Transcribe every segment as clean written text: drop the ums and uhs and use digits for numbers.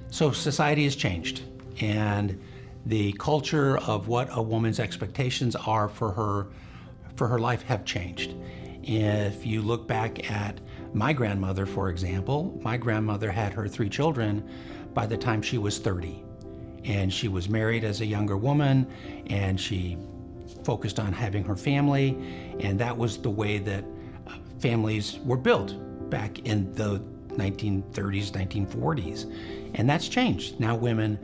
So society has changed, and the culture of what a woman's expectations are for her life have changed. If you look back at my grandmother, for example, my grandmother had her 3 children by the time she was 30. And she was married as a younger woman, and she focused on having her family, and that was the way that families were built back in the 1930s, 1940s. And that's changed. Now women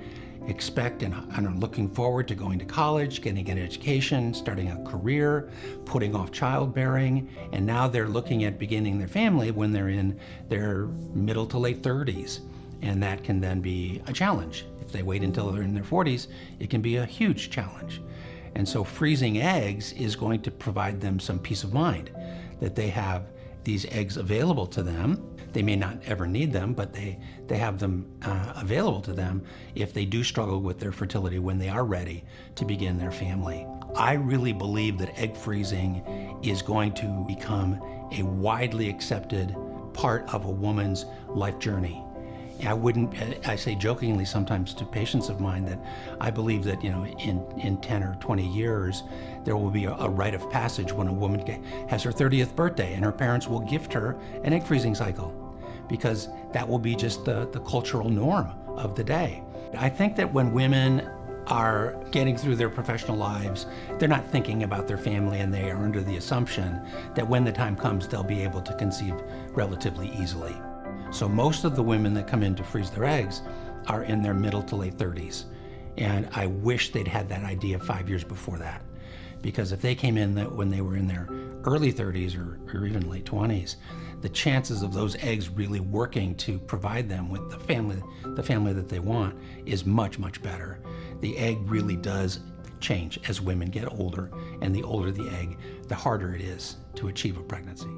expect and are looking forward to going to college, getting an education, starting a career, putting off childbearing, and now they're looking at beginning their family when they're in their middle to late 30s. And that can then be a challenge. If they wait until they're in their 40s, it can be a huge challenge. And so freezing eggs is going to provide them some peace of mind that they have these eggs available to them. They may not ever need them, but they have them available to them if they do struggle with their fertility when they are ready to begin their family. I really believe that egg freezing is going to become a widely accepted part of a woman's life journey. I say jokingly sometimes to patients of mine that I believe that, in 10 or 20 years, there will be a rite of passage when a woman has her 30th birthday and her parents will gift her an egg freezing cycle, because that will be just the cultural norm of the day. I think that when women are getting through their professional lives, they're not thinking about their family, and they are under the assumption that when the time comes, they'll be able to conceive relatively easily. So most of the women that come in to freeze their eggs are in their middle to late 30s. And I wish they'd had that idea 5 years before that. Because if they came in when they were in their early 30s or even late 20s, the chances of those eggs really working to provide them with the family that they want is much, much better. The egg really does change as women get older, and the older the egg, the harder it is to achieve a pregnancy.